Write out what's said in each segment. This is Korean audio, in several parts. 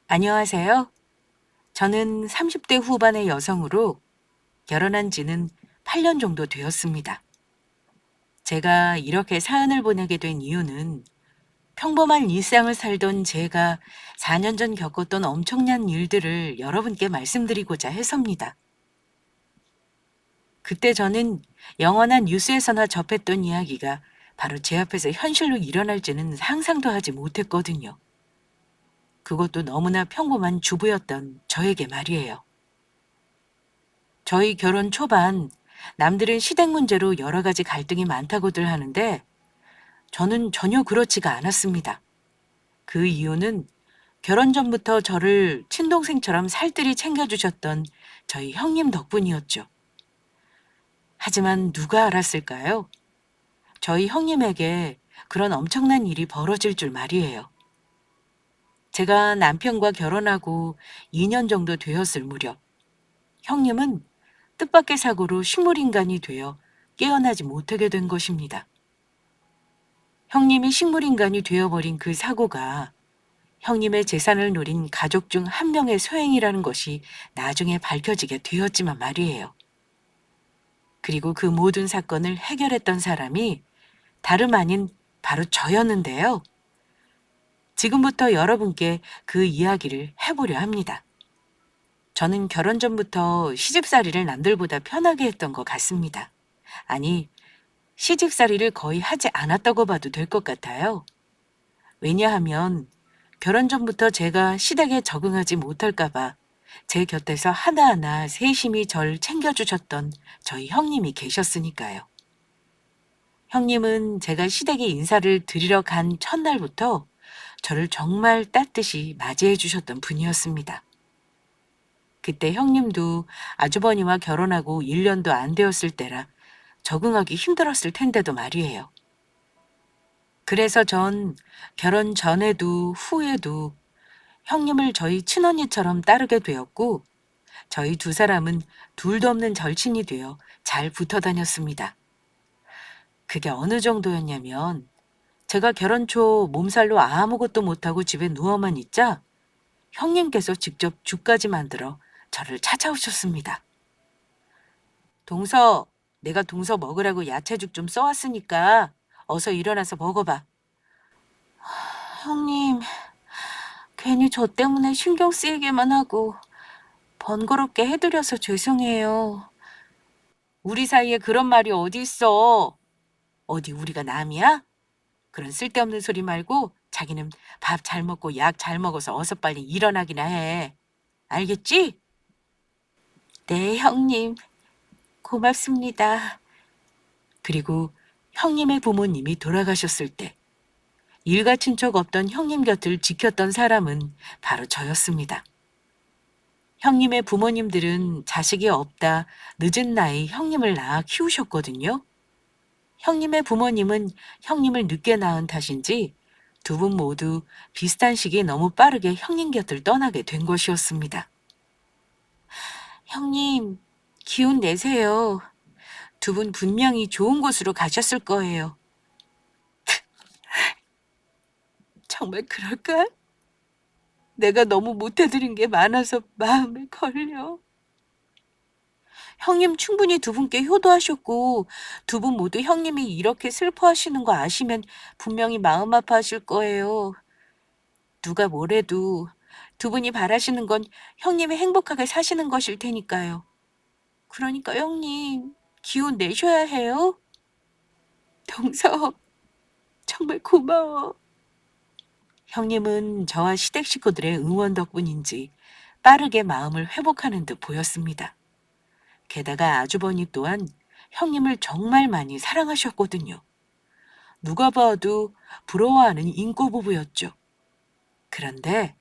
안녕하세요. 저는 30대 후반의 여성으로 결혼한 지는 8년 정도 되었습니다. 제가 이렇게 사연을 보내게 된 이유는 평범한 일상을 살던 제가 4년 전 겪었던 엄청난 일들을 여러분께 말씀드리고자 해서입니다. 그때 저는 영화나 뉴스에서나 접했던 이야기가 바로 제 앞에서 현실로 일어날지는 상상도 하지 못했거든요. 그것도 너무나 평범한 주부였던 저에게 말이에요. 저희 결혼 초반 남들은 시댁 문제로 여러 가지 갈등이 많다고들 하는데 저는 전혀 그렇지가 않았습니다. 그 이유는 결혼 전부터 저를 친동생처럼 살뜰히 챙겨주셨던 저희 형님 덕분이었죠. 하지만 누가 알았을까요? 저희 형님에게 그런 엄청난 일이 벌어질 줄 말이에요. 제가 남편과 결혼하고 2년 정도 되었을 무렵 형님은 뜻밖의 사고로 식물인간이 되어 깨어나지 못하게 된 것입니다. 형님이 식물인간이 되어버린 그 사고가 형님의 재산을 노린 가족 중 한 명의 소행이라는 것이 나중에 밝혀지게 되었지만 말이에요. 그리고 그 모든 사건을 해결했던 사람이 다름 아닌 바로 저였는데요. 지금부터 여러분께 그 이야기를 해보려 합니다. 저는 결혼 전부터 시집살이를 남들보다 편하게 했던 것 같습니다. 아니, 시집살이를 거의 하지 않았다고 봐도 될 것 같아요. 왜냐하면 결혼 전부터 제가 시댁에 적응하지 못할까봐 제 곁에서 하나하나 세심히 절 챙겨주셨던 저희 형님이 계셨으니까요. 형님은 제가 시댁에 인사를 드리러 간 첫날부터 저를 정말 따뜻이 맞이해 주셨던 분이었습니다. 그때 형님도 아주버니와 결혼하고 1년도 안 되었을 때라 적응하기 힘들었을 텐데도 말이에요. 그래서 전 결혼 전에도 후에도 형님을 저희 친언니처럼 따르게 되었고, 저희 두 사람은 둘도 없는 절친이 되어 잘 붙어 다녔습니다. 그게 어느 정도였냐면, 제가 결혼 초 몸살로 아무것도 못하고 집에 누워만 있자 형님께서 직접 죽까지 만들어 저를 찾아오셨습니다. 동서, 내가 동서 먹으라고 야채죽 좀 써왔으니까 어서 일어나서 먹어봐. 형님, 괜히 저 때문에 신경 쓰이게만 하고 번거롭게 해드려서 죄송해요. 우리 사이에 그런 말이 어디 있어? 어디 우리가 남이야? 그런 쓸데없는 소리 말고 자기는 밥 잘 먹고 약 잘 먹어서 어서 빨리 일어나기나 해. 알겠지? 네, 형님. 고맙습니다. 그리고 형님의 부모님이 돌아가셨을 때 일가 친척 없던 형님 곁을 지켰던 사람은 바로 저였습니다. 형님의 부모님들은 자식이 없다 늦은 나이 형님을 낳아 키우셨거든요. 형님의 부모님은 형님을 늦게 낳은 탓인지 두 분 모두 비슷한 시기에 너무 빠르게 형님 곁을 떠나게 된 것이었습니다. 형님, 기운 내세요. 두 분 분명히 좋은 곳으로 가셨을 거예요. 정말 그럴까? 내가 너무 못해드린 게 많아서 마음에 걸려. 형님 충분히 두 분께 효도하셨고 두 분 모두 형님이 이렇게 슬퍼하시는 거 아시면 분명히 마음 아파하실 거예요. 누가 뭐래도 두 분이 바라시는 건 형님이 행복하게 사시는 것일 테니까요. 그러니까 형님 기운 내셔야 해요. 동서 정말 고마워. 형님은 저와 시댁 식구들의 응원 덕분인지 빠르게 마음을 회복하는 듯 보였습니다. 게다가 아주버니 또한 형님을 정말 많이 사랑하셨거든요. 누가 봐도 부러워하는 인고 부부였죠. 그런데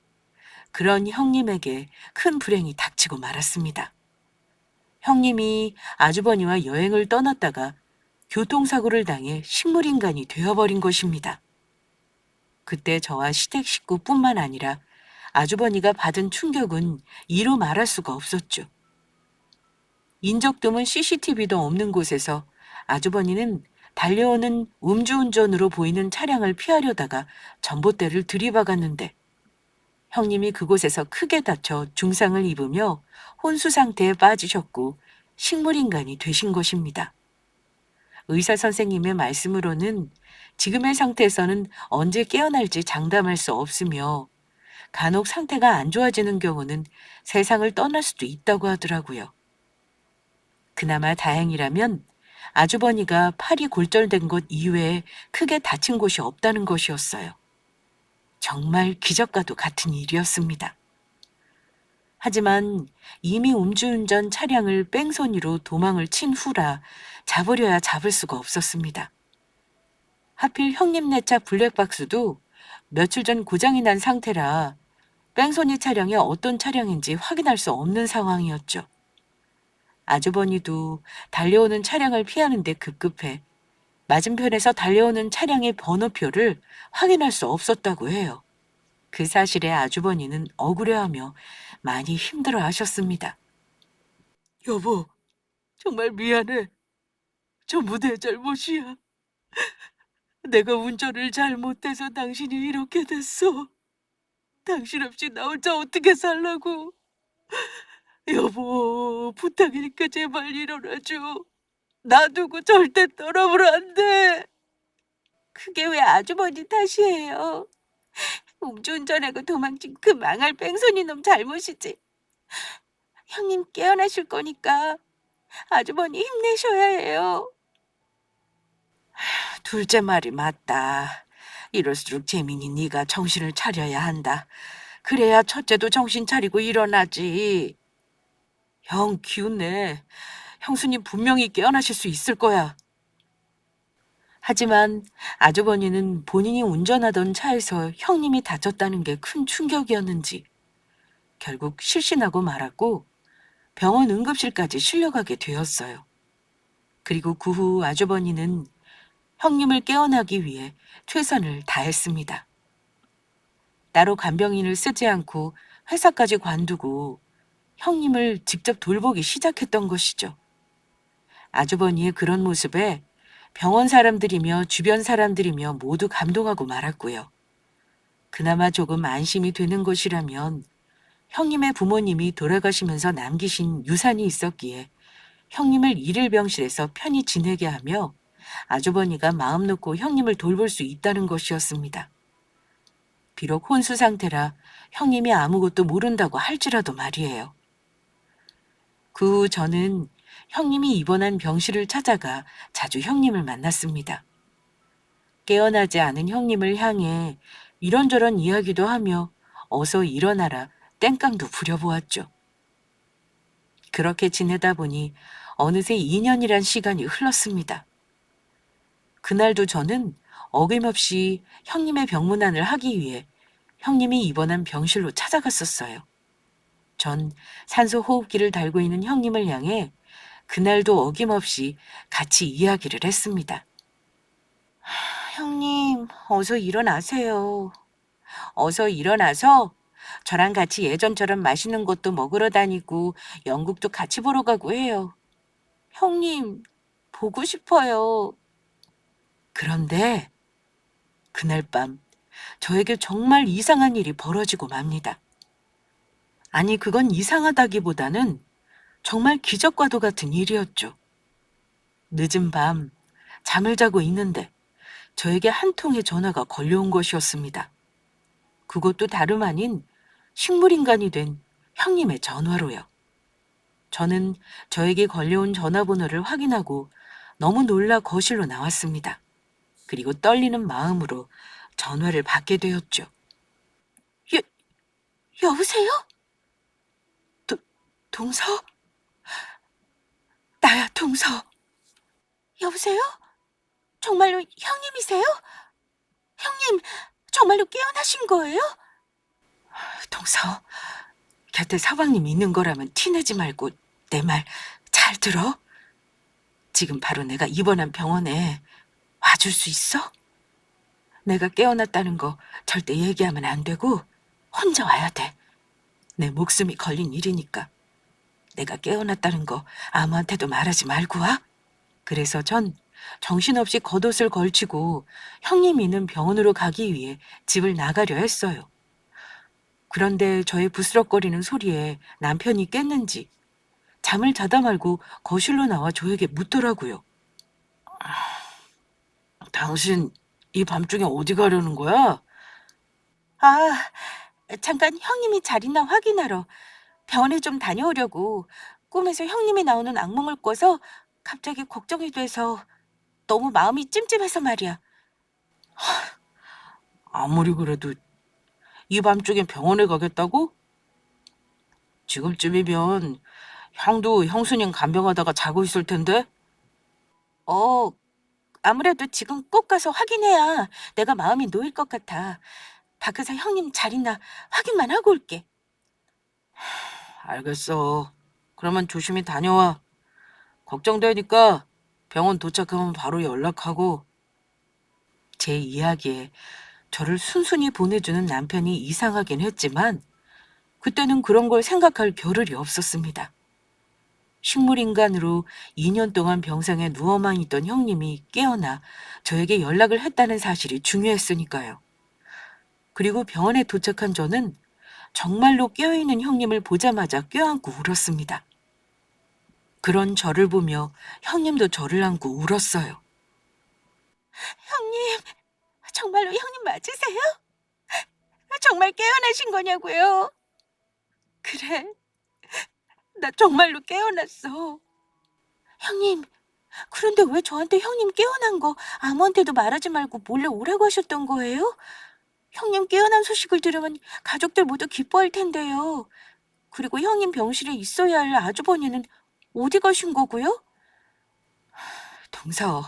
그런 형님에게 큰 불행이 닥치고 말았습니다. 형님이 아주버니와 여행을 떠났다가 교통사고를 당해 식물인간이 되어버린 것입니다. 그때 저와 시댁 식구뿐만 아니라 아주버니가 받은 충격은 이루 말할 수가 없었죠. 인적 드문 CCTV도 없는 곳에서 아주버니는 달려오는 음주운전으로 보이는 차량을 피하려다가 전봇대를 들이박았는데 형님이 그곳에서 크게 다쳐 중상을 입으며 혼수 상태에 빠지셨고 식물인간이 되신 것입니다. 의사 선생님의 말씀으로는 지금의 상태에서는 언제 깨어날지 장담할 수 없으며 간혹 상태가 안 좋아지는 경우는 세상을 떠날 수도 있다고 하더라고요. 그나마 다행이라면 아주버니가 팔이 골절된 것 이외에 크게 다친 곳이 없다는 것이었어요. 정말 기적과도 같은 일이었습니다. 하지만 이미 음주운전 차량을 뺑소니로 도망을 친 후라 잡으려야 잡을 수가 없었습니다. 하필 형님 내 차 블랙박스도 며칠 전 고장이 난 상태라 뺑소니 차량이 어떤 차량인지 확인할 수 없는 상황이었죠. 아주버니도 달려오는 차량을 피하는 데 급급해 맞은편에서 달려오는 차량의 번호표를 확인할 수 없었다고 해요. 그 사실에 아주버니는 억울해하며 많이 힘들어 하셨습니다. 여보, 정말 미안해. 전부 내 잘못이야. 내가 운전을 잘못해서 당신이 이렇게 됐어. 당신 없이 나 혼자 어떻게 살라고. 여보, 부탁이니까 제발 일어나줘. 놔두고 절대 떠나면 안 돼. 그게 왜 아주버니 탓이에요? 음주운전하고 도망친 그 망할 뺑소니 놈 잘못이지. 형님 깨어나실 거니까 아주버니 힘내셔야 해요. 둘째 말이 맞다. 이럴수록 재민이 네가 정신을 차려야 한다. 그래야 첫째도 정신 차리고 일어나지. 형 기운내. 형수님 분명히 깨어나실 수 있을 거야. 하지만 아주버니는 본인이 운전하던 차에서 형님이 다쳤다는 게 큰 충격이었는지 결국 실신하고 말았고 병원 응급실까지 실려가게 되었어요. 그리고 그 후 아주버니는 형님을 깨어나기 위해 최선을 다했습니다. 따로 간병인을 쓰지 않고 회사까지 관두고 형님을 직접 돌보기 시작했던 것이죠. 아주버니의 그런 모습에 병원 사람들이며 주변 사람들이며 모두 감동하고 말았고요. 그나마 조금 안심이 되는 것이라면 형님의 부모님이 돌아가시면서 남기신 유산이 있었기에 형님을 일일병실에서 편히 지내게 하며 아주버니가 마음 놓고 형님을 돌볼 수 있다는 것이었습니다. 비록 혼수 상태라 형님이 아무것도 모른다고 할지라도 말이에요. 그 후 저는 형님이 입원한 병실을 찾아가 자주 형님을 만났습니다. 깨어나지 않은 형님을 향해 이런저런 이야기도 하며 어서 일어나라 땡깡도 부려보았죠. 그렇게 지내다 보니 어느새 2년이란 시간이 흘렀습니다. 그날도 저는 어김없이 형님의 병문안을 하기 위해 형님이 입원한 병실로 찾아갔었어요. 전 산소 호흡기를 달고 있는 형님을 향해 그날도 어김없이 같이 이야기를 했습니다. 형님, 어서 일어나세요. 어서 일어나서 저랑 같이 예전처럼 맛있는 것도 먹으러 다니고 연극도 같이 보러 가고 해요. 형님, 보고 싶어요. 그런데 그날 밤 저에게 정말 이상한 일이 벌어지고 맙니다. 아니, 그건 이상하다기보다는 정말 기적과도 같은 일이었죠. 늦은 밤 잠을 자고 있는데 저에게 한 통의 전화가 걸려온 것이었습니다. 그것도 다름 아닌 식물인간이 된 형님의 전화로요. 저는 저에게 걸려온 전화번호를 확인하고 너무 놀라 거실로 나왔습니다. 그리고 떨리는 마음으로 전화를 받게 되었죠. 여, 여보세요? 동서? 나야, 동서. 여보세요? 정말로 형님이세요? 형님, 정말로 깨어나신 거예요? 동서, 곁에 서방님이 있는 거라면 티내지 말고 내 말 잘 들어? 지금 바로 내가 입원한 병원에 와줄 수 있어? 내가 깨어났다는 거 절대 얘기하면 안 되고 혼자 와야 돼. 내 목숨이 걸린 일이니까. 내가 깨어났다는 거 아무한테도 말하지 말고 와. 그래서 전 정신없이 겉옷을 걸치고 형님 있는 병원으로 가기 위해 집을 나가려 했어요. 그런데 저의 부스럭거리는 소리에 남편이 깼는지 잠을 자다 말고 거실로 나와 저에게 묻더라고요. 당신 이 밤중에 어디 가려는 거야? 아, 잠깐 형님이 잘 있나 확인하러 병원에 좀 다녀오려고. 꿈에서 형님이 나오는 악몽을 꿔서 갑자기 걱정이 돼서 너무 마음이 찜찜해서 말이야. 아무리 그래도 이 밤중에 병원에 가겠다고? 지금쯤이면 형도 형수님 간병하다가 자고 있을 텐데? 어, 아무래도 지금 꼭 가서 확인해야 내가 마음이 놓일 것 같아. 밖에서 형님 잘 있나 확인만 하고 올게. 알겠어. 그러면 조심히 다녀와. 걱정되니까 병원 도착하면 바로 연락하고. 제 이야기에 저를 순순히 보내주는 남편이 이상하긴 했지만 그때는 그런 걸 생각할 겨를이 없었습니다. 식물인간으로 2년 동안 병상에 누워만 있던 형님이 깨어나 저에게 연락을 했다는 사실이 중요했으니까요. 그리고 병원에 도착한 저는 정말로 깨어있는 형님을 보자마자 껴안고 울었습니다. 그런 저를 보며 형님도 저를 안고 울었어요. 형님, 정말로 형님 맞으세요? 정말 깨어나신 거냐고요? 그래, 나 정말로 깨어났어. 형님, 그런데 왜 저한테 형님 깨어난 거 아무한테도 말하지 말고 몰래 오라고 하셨던 거예요? 형님 깨어난 소식을 들으면 가족들 모두 기뻐할 텐데요. 그리고 형님 병실에 있어야 할 아주버니는 어디 가신 거고요? 동서,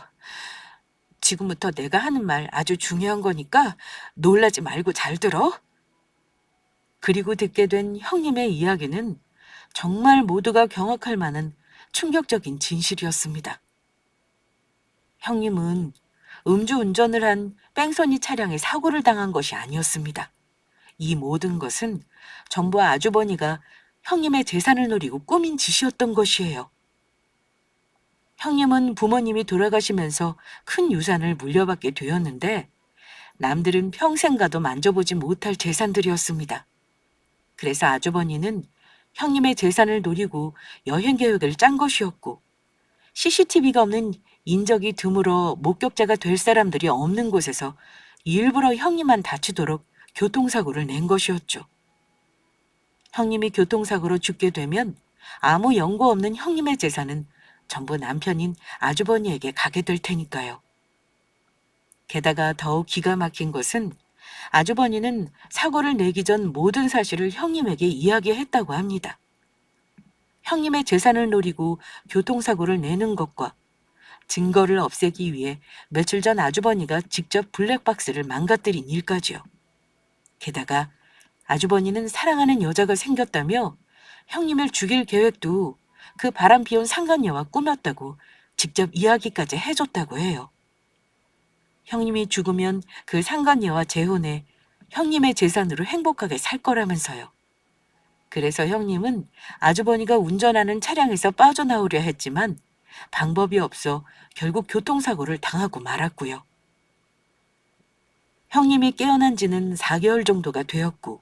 지금부터 내가 하는 말 아주 중요한 거니까 놀라지 말고 잘 들어. 그리고 듣게 된 형님의 이야기는 정말 모두가 경악할 만한 충격적인 진실이었습니다. 형님은 음주운전을 한 뺑소니 차량에 사고를 당한 것이 아니었습니다. 이 모든 것은 정부와 아주버니가 형님의 재산을 노리고 꾸민 짓이었던 것이에요. 형님은 부모님이 돌아가시면서 큰 유산을 물려받게 되었는데 남들은 평생 가도 만져보지 못할 재산들이었습니다. 그래서 아주버니는 형님의 재산을 노리고 여행 계획을 짠 것이었고 CCTV가 없는 인적이 드물어 목격자가 될 사람들이 없는 곳에서 일부러 형님만 다치도록 교통사고를 낸 것이었죠. 형님이 교통사고로 죽게 되면 아무 연고 없는 형님의 재산은 전부 남편인 아주버니에게 가게 될 테니까요. 게다가 더욱 기가 막힌 것은 아주버니는 사고를 내기 전 모든 사실을 형님에게 이야기했다고 합니다. 형님의 재산을 노리고 교통사고를 내는 것과 증거를 없애기 위해 며칠 전 아주버니가 직접 블랙박스를 망가뜨린 일까지요. 게다가 아주버니는 사랑하는 여자가 생겼다며 형님을 죽일 계획도 그 바람 피운 상간녀와 꾸몄다고 직접 이야기까지 해줬다고 해요. 형님이 죽으면 그 상간녀와 재혼해 형님의 재산으로 행복하게 살 거라면서요. 그래서 형님은 아주버니가 운전하는 차량에서 빠져나오려 했지만 방법이 없어 결국 교통사고를 당하고 말았고요. 형님이 깨어난 지는 4개월 정도가 되었고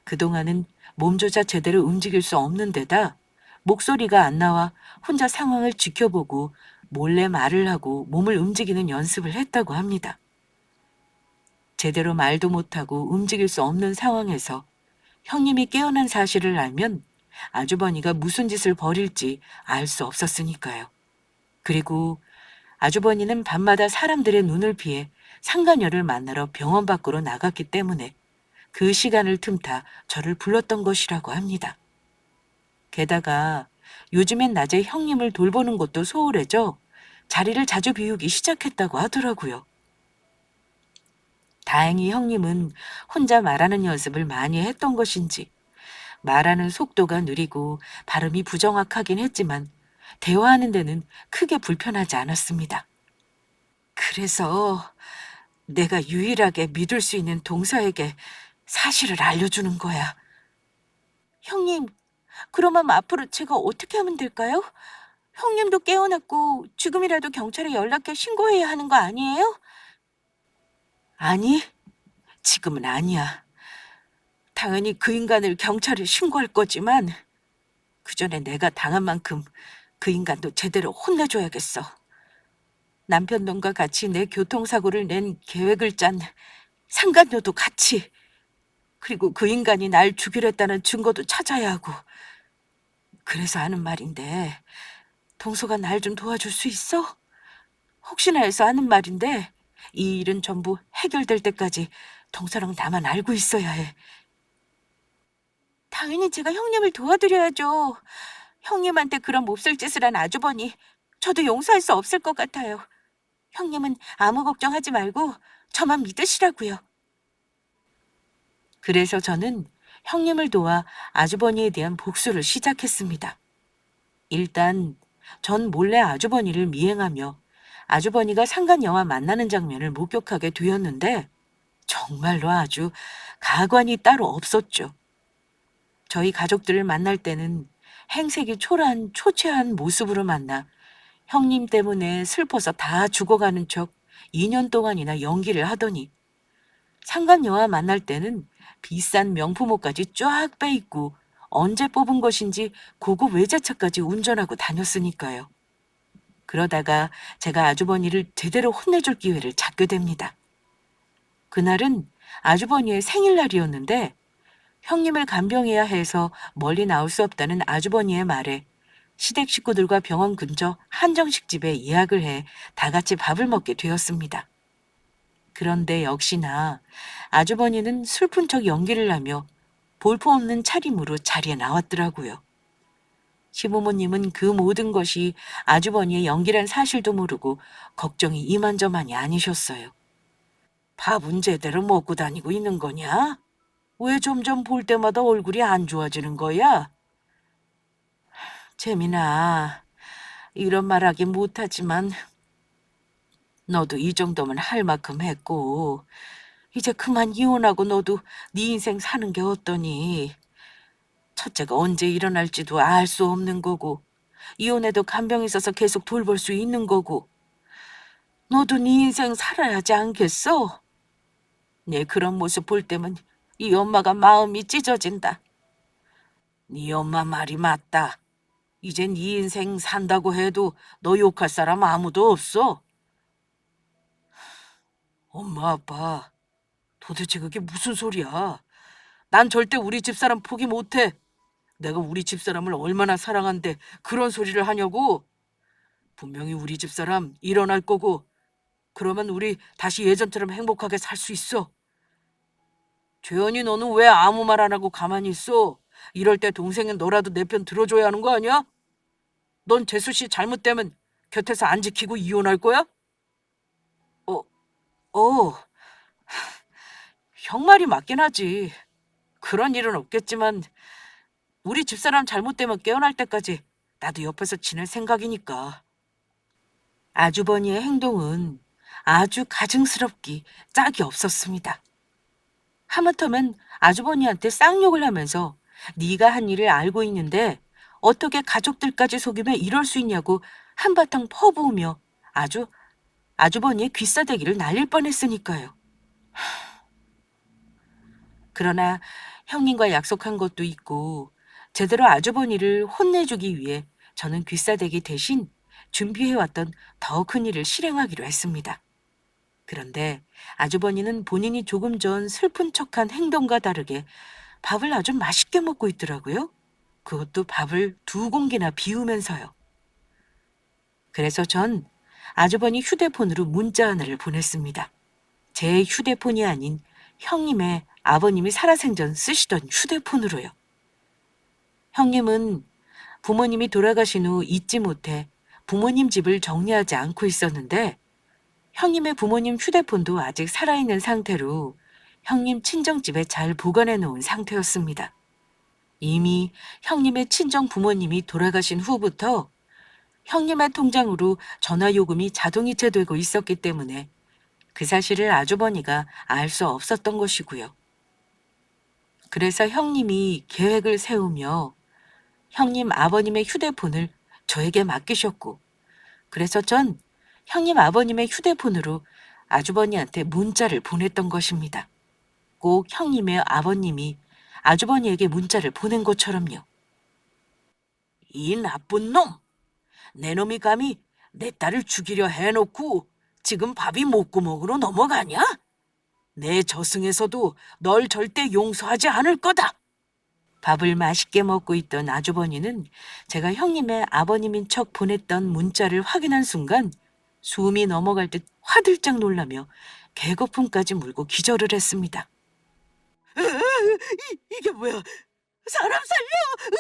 그동안은 몸조차 제대로 움직일 수 없는 데다 목소리가 안 나와 혼자 상황을 지켜보고 몰래 말을 하고 몸을 움직이는 연습을 했다고 합니다. 제대로 말도 못하고 움직일 수 없는 상황에서 형님이 깨어난 사실을 알면 아주버니가 무슨 짓을 벌일지 알 수 없었으니까요. 그리고 아주버니는 밤마다 사람들의 눈을 피해 상간녀를 만나러 병원 밖으로 나갔기 때문에 그 시간을 틈타 저를 불렀던 것이라고 합니다. 게다가 요즘엔 낮에 형님을 돌보는 것도 소홀해져 자리를 자주 비우기 시작했다고 하더라고요. 다행히 형님은 혼자 말하는 연습을 많이 했던 것인지 말하는 속도가 느리고 발음이 부정확하긴 했지만 대화하는 데는 크게 불편하지 않았습니다. 그래서 내가 유일하게 믿을 수 있는 동서에게 사실을 알려주는 거야. 형님, 그러면 앞으로 제가 어떻게 하면 될까요? 형님도 깨어났고 지금이라도 경찰에 연락해 신고해야 하는 거 아니에요? 아니, 지금은 아니야. 당연히 그 인간을 경찰에 신고할 거지만 그 전에 내가 당한 만큼 그 인간도 제대로 혼내줘야겠어. 남편 놈과 같이 내 교통사고를 낸 계획을 짠 상간녀도 같이. 그리고 그 인간이 날 죽이려 했다는 증거도 찾아야 하고. 그래서 하는 말인데 동서가 날 좀 도와줄 수 있어? 혹시나 해서 하는 말인데 이 일은 전부 해결될 때까지 동서랑 나만 알고 있어야 해. 당연히 제가 형님을 도와드려야죠. 형님한테 그런 몹쓸 짓을 한 아주버니 저도 용서할 수 없을 것 같아요. 형님은 아무 걱정하지 말고 저만 믿으시라고요. 그래서 저는 형님을 도와 아주버니에 대한 복수를 시작했습니다. 일단 전 몰래 아주버니를 미행하며 아주버니가 상간녀와 만나는 장면을 목격하게 되었는데 정말로 아주 가관이 따로 없었죠. 저희 가족들을 만날 때는 행색이 초라한 초췌한 모습으로 만나 형님 때문에 슬퍼서 다 죽어가는 척 2년 동안이나 연기를 하더니 상간녀와 만날 때는 비싼 명품 옷까지 쫙 빼입고 언제 뽑은 것인지 고급 외제차까지 운전하고 다녔으니까요. 그러다가 제가 아주버니를 제대로 혼내줄 기회를 잡게 됩니다. 그날은 아주버니의 생일날이었는데 형님을 간병해야 해서 멀리 나올 수 없다는 아주버니의 말에 시댁 식구들과 병원 근처 한정식 집에 예약을 해 다 같이 밥을 먹게 되었습니다. 그런데 역시나 아주버니는 슬픈 척 연기를 하며 볼품없는 차림으로 자리에 나왔더라고요. 시부모님은 그 모든 것이 아주버니의 연기란 사실도 모르고 걱정이 이만저만이 아니셨어요. 밥은 제대로 먹고 다니고 있는 거냐? 왜 점점 볼 때마다 얼굴이 안 좋아지는 거야? 재민아, 이런 말 하긴 못하지만 너도 이 정도면 할 만큼 했고 이제 그만 이혼하고 너도 네 인생 사는 게 어떠니? 첫째가 언제 일어날지도 알 수 없는 거고 이혼해도 간병 있어서 계속 돌볼 수 있는 거고 너도 네 인생 살아야지 않겠어? 네 그런 모습 볼 때면 이 엄마가 마음이 찢어진다. 네 엄마 말이 맞다. 이젠 네 인생 산다고 해도 너 욕할 사람 아무도 없어. 엄마 아빠 도대체 그게 무슨 소리야? 난 절대 우리 집사람 포기 못해. 내가 우리 집사람을 얼마나 사랑한데 그런 소리를 하냐고. 분명히 우리 집사람 일어날 거고 그러면 우리 다시 예전처럼 행복하게 살 수 있어. 재현이 너는 왜 아무 말 안 하고 가만히 있어? 이럴 때 동생은 너라도 내 편 들어줘야 하는 거 아니야? 넌 재수 씨 잘못되면 곁에서 안 지키고 이혼할 거야? 어, 어, 형 말이 맞긴 하지. 그런 일은 없겠지만 우리 집사람 잘못되면 깨어날 때까지 나도 옆에서 지낼 생각이니까. 아주버니의 행동은 아주 가증스럽기 짝이 없었습니다. 하마터면 아주버니한테 쌍욕을 하면서 네가 한 일을 알고 있는데 어떻게 가족들까지 속이며 이럴 수 있냐고 한바탕 퍼부으며 아주버니의 귀싸대기를 날릴 뻔했으니까요. 그러나 형님과 약속한 것도 있고 제대로 아주버니를 혼내주기 위해 저는 귀싸대기 대신 준비해왔던 더 큰 일을 실행하기로 했습니다. 그런데 아주버니는 본인이 조금 전 슬픈 척한 행동과 다르게 밥을 아주 맛있게 먹고 있더라고요. 그것도 밥을 2공기나 비우면서요. 그래서 전 아주버니 휴대폰으로 문자 하나를 보냈습니다. 제 휴대폰이 아닌 형님의 아버님이 살아생전 쓰시던 휴대폰으로요. 형님은 부모님이 돌아가신 후 잊지 못해 부모님 집을 정리하지 않고 있었는데 형님의 부모님 휴대폰도 아직 살아있는 상태로 형님 친정집에 잘 보관해 놓은 상태였습니다. 이미 형님의 친정 부모님이 돌아가신 후부터 형님의 통장으로 전화 요금이 자동이체 되고 있었기 때문에 그 사실을 아주버니가 알 수 없었던 것이고요. 그래서 형님이 계획을 세우며 형님 아버님의 휴대폰을 저에게 맡기셨고 그래서 전 형님 아버님의 휴대폰으로 아주버니한테 문자를 보냈던 것입니다. 꼭 형님의 아버님이 아주버니에게 문자를 보낸 것처럼요. 이 나쁜 놈! 내 놈이 감히 내 딸을 죽이려 해놓고 지금 밥이 목구멍으로 넘어가냐? 내 저승에서도 널 절대 용서하지 않을 거다. 밥을 맛있게 먹고 있던 아주버니는 제가 형님의 아버님인 척 보냈던 문자를 확인한 순간 숨이 넘어갈 듯 화들짝 놀라며 개거품까지 물고 기절을 했습니다. 이게 뭐야? 사람 살려!